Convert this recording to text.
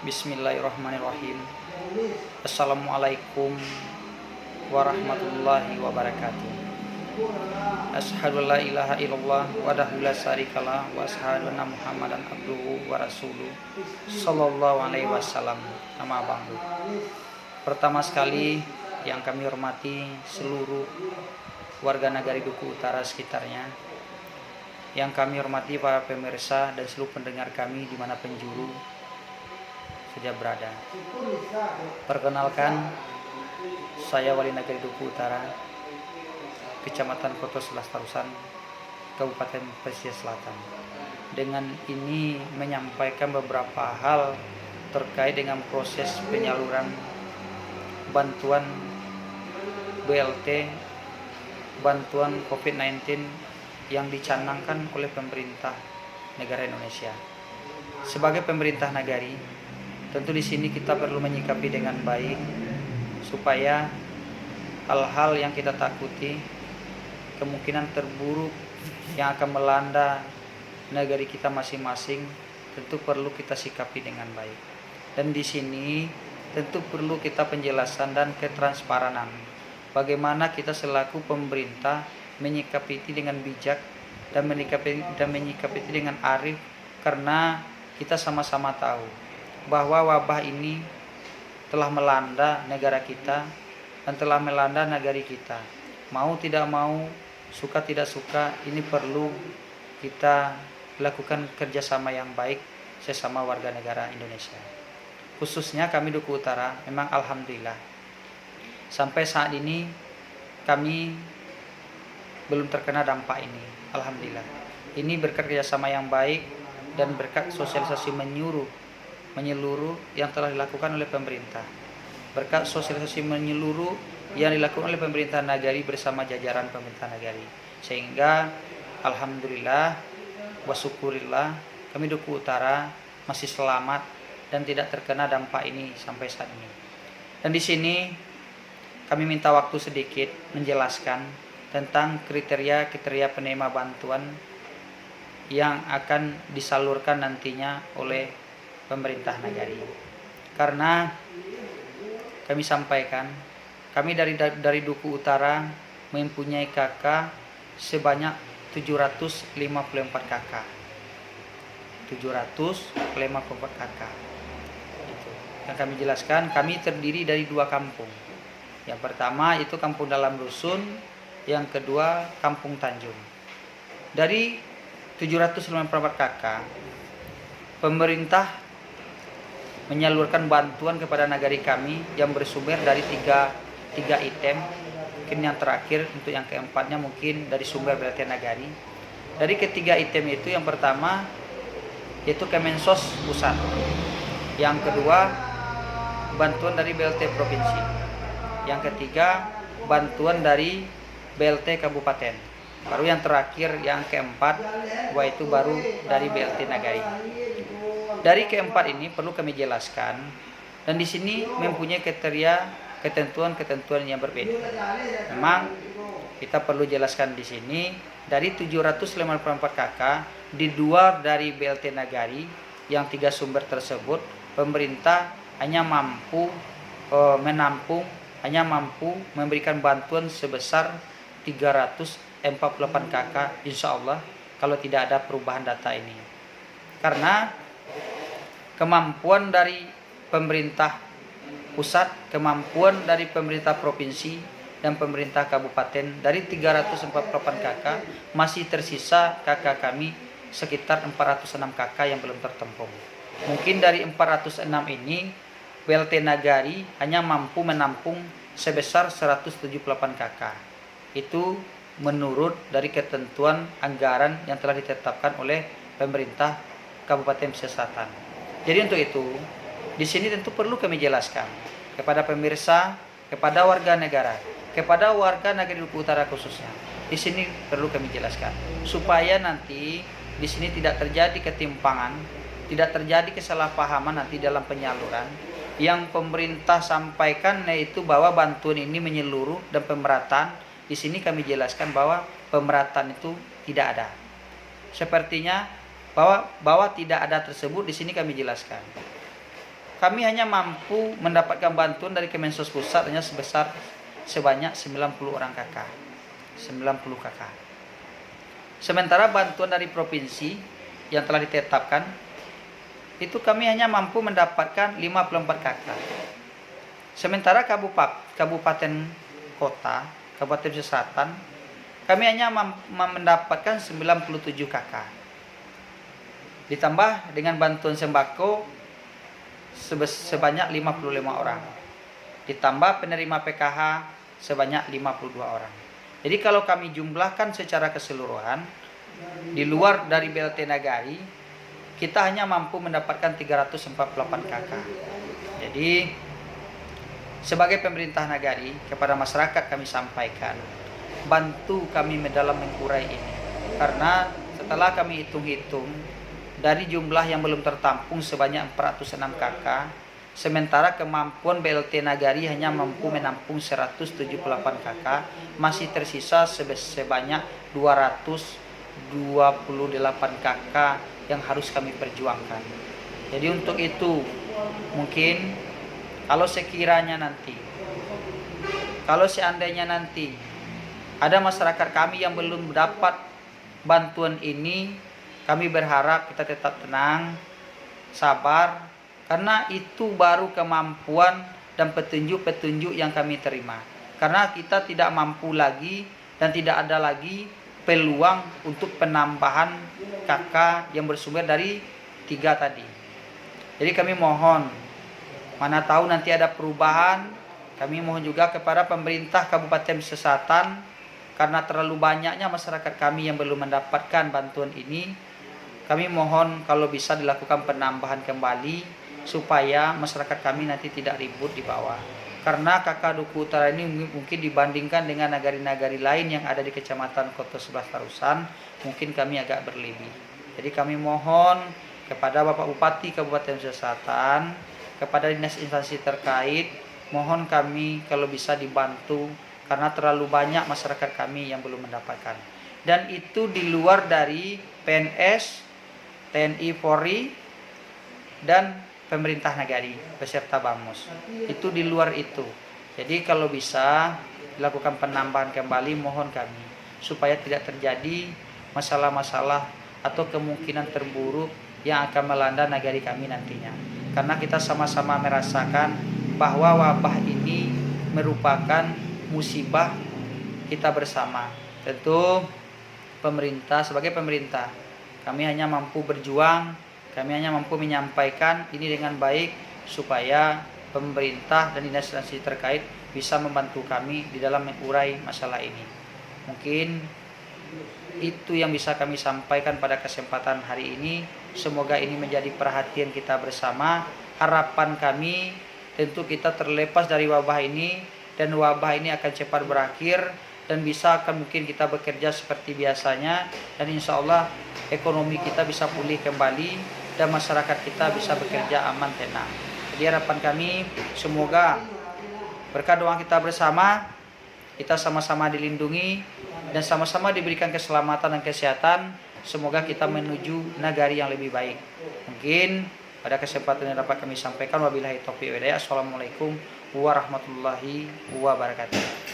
Bismillahirrahmanirrahim. Assalamualaikum warahmatullahi wabarakatuh. Asyhadu an la ilaha illallah wahdahu la syarikalah wa asyhadu anna Muhammadan abduhu wa rasuluh sallallahu alaihi wasallam. Amma ba'du. Pertama sekali yang kami hormati seluruh warga Nagari Duku Utara sekitarnya, yang kami hormati para pemirsa dan seluruh pendengar kami di mana penjuru saja berada. Perkenalkan, saya Wali Nagari Duku Utara, Kecamatan Koto Selas Tarusan, Kabupaten Pesisir Selatan. Dengan ini menyampaikan beberapa hal terkait dengan proses penyaluran bantuan BLT, bantuan COVID-19 yang dicanangkan oleh pemerintah negara Indonesia. Sebagai pemerintah nagari, tentu di sini kita perlu menyikapi dengan baik supaya hal-hal yang kita takuti, kemungkinan terburuk yang akan melanda negari kita masing-masing, tentu perlu kita sikapi dengan baik. Dan di sini tentu perlu kita penjelasan dan ketransparanan. Bagaimana kita selaku pemerintah menyikapi itu dengan bijak dan menyikapi itu dengan arif, karena kita sama-sama tahu bahwa wabah ini telah melanda negara kita dan telah melanda negari kita. Mau tidak mau, suka tidak suka, ini perlu kita lakukan kerjasama yang baik sesama warga negara Indonesia. Khususnya kami Duku Utara, memang alhamdulillah sampai saat ini kami belum terkena dampak ini. Alhamdulillah. Ini berkat kerjasama yang baik dan berkat sosialisasi menyeluruh yang telah dilakukan oleh pemerintah. Berkat sosialisasi menyeluruh yang dilakukan oleh pemerintah nagari bersama jajaran pemerintah nagari. Sehingga alhamdulillah wa syukurillah kami Duku Utara masih selamat dan tidak terkena dampak ini sampai saat ini. Dan di sini kami minta waktu sedikit menjelaskan tentang kriteria penerima bantuan yang akan disalurkan nantinya oleh pemerintah nagari. Karena kami sampaikan, kami dari Duku Utara mempunyai KK sebanyak 754 KK. 754 KK. Itu. Yang kami jelaskan, kami terdiri dari 2 kampung. Yang pertama itu kampung dalam dusun, yang kedua kampung Tanjung. Dari 754 KK, pemerintah menyalurkan bantuan kepada nagari kami yang bersumber dari tiga item. Mungkin yang terakhir untuk yang keempatnya mungkin dari sumber BLT nagari. Dari ketiga item itu, yang pertama yaitu Kemensos pusat, yang kedua bantuan dari BLT provinsi, yang ketiga bantuan dari BLT kabupaten, baru yang terakhir yang keempat yaitu baru dari BLT nagari. Dari keempat ini perlu kami jelaskan, dan di sini mempunyai ketentuan yang berbeda. Memang kita perlu jelaskan di sini, dari 754 KK di luar dari BLT nagari yang 3 sumber tersebut, pemerintah hanya mampu memberikan bantuan sebesar 348 KK, insya Allah kalau tidak ada perubahan data ini. Karena kemampuan dari pemerintah pusat, kemampuan dari pemerintah provinsi dan pemerintah kabupaten, dari 348 KK masih tersisa KK kami sekitar 406 KK yang belum tertampung. Mungkin dari 406 ini BLT nagari hanya mampu menampung sebesar 178 KK. Itu menurut dari ketentuan anggaran yang telah ditetapkan oleh pemerintah Kabupaten Pesisir Selatan. Jadi untuk itu, di sini tentu perlu kami jelaskan kepada pemirsa, kepada warga negara, kepada warga Nagari Duku Utara khususnya. Di sini perlu kami jelaskan supaya nanti di sini tidak terjadi ketimpangan, tidak terjadi kesalahpahaman nanti dalam penyaluran. Yang pemerintah sampaikan yaitu bahwa bantuan ini menyeluruh dan pemerataan. Di sini kami jelaskan bahwa pemerataan itu tidak ada. Sepertinya bahwa tidak ada tersebut di sini kami jelaskan. kami hanya mampu mendapatkan bantuan dari Kemensos Pusat hanya sebanyak 90 orang kakak. 90 kakak. Sementara bantuan dari provinsi yang telah ditetapkan itu kami hanya mampu mendapatkan 54 kakak. Sementara kabupaten kota, Kabupaten Selatan, kami hanya mendapatkan 97 kakak. Ditambah dengan bantuan sembako sebanyak 55 orang. Ditambah penerima PKH sebanyak 52 orang. Jadi kalau kami jumlahkan secara keseluruhan, di luar dari BLT Nagari, kita hanya mampu mendapatkan 348 kakak. Jadi sebagai pemerintah Nagari, kepada masyarakat kami sampaikan, bantu kami dalam mengurai ini. Karena setelah kami hitung-hitung, dari jumlah yang belum tertampung sebanyak 406 kakak, sementara kemampuan BLT Nagari hanya mampu menampung 178 kakak, masih tersisa sebanyak 228 kakak yang harus kami perjuangkan. Jadi untuk itu, mungkin kalau seandainya nanti ada masyarakat kami yang belum dapat bantuan ini, kami berharap kita tetap tenang, sabar, karena itu baru kemampuan dan petunjuk-petunjuk yang kami terima. Karena kita tidak mampu lagi dan tidak ada lagi peluang untuk penambahan kakak yang bersumber dari 3 tadi. Jadi kami mohon, mana tahu nanti ada perubahan, kami mohon juga kepada pemerintah Kabupaten Selatan, karena terlalu banyaknya masyarakat kami yang belum mendapatkan bantuan ini, kami mohon kalau bisa dilakukan penambahan kembali supaya masyarakat kami nanti tidak ribut di bawah. Karena kakak Duku Utara ini mungkin dibandingkan dengan nagari-nagari lain yang ada di Kecamatan Koto 11 Tarusan, mungkin kami agak berlebih. Jadi kami mohon kepada Bapak Bupati Kabupaten Selatan, kepada dinas instansi terkait, mohon kami kalau bisa dibantu karena terlalu banyak masyarakat kami yang belum mendapatkan. Dan itu di luar dari PNS, TNI Polri, dan pemerintah Nagari beserta Bamus. Itu di luar itu. Jadi kalau bisa dilakukan penambahan kembali, mohon kami supaya tidak terjadi masalah-masalah atau kemungkinan terburuk yang akan melanda Nagari kami nantinya. Karena kita sama-sama merasakan bahwa wabah ini merupakan musibah kita bersama. Tentu sebagai pemerintah, kami hanya mampu berjuang, kami hanya mampu menyampaikan ini dengan baik supaya pemerintah dan dinas instansi terkait bisa membantu kami di dalam mengurai masalah ini. Mungkin itu yang bisa kami sampaikan pada kesempatan hari ini. Semoga ini menjadi perhatian kita bersama. Harapan kami tentu kita terlepas dari wabah ini, dan wabah ini akan cepat berakhir dan bisa akan mungkin kita bekerja seperti biasanya, dan insya Allah ekonomi kita bisa pulih kembali dan masyarakat kita bisa bekerja aman tenang. Jadi harapan kami semoga berkat doa kita bersama, kita sama-sama dilindungi dan sama-sama diberikan keselamatan dan kesehatan. Semoga kita menuju nagari yang lebih baik. Mungkin pada kesempatan yang dapat kami sampaikan, wabillahi taufiq wal hidayah. Assalamualaikum warahmatullahi wabarakatuh.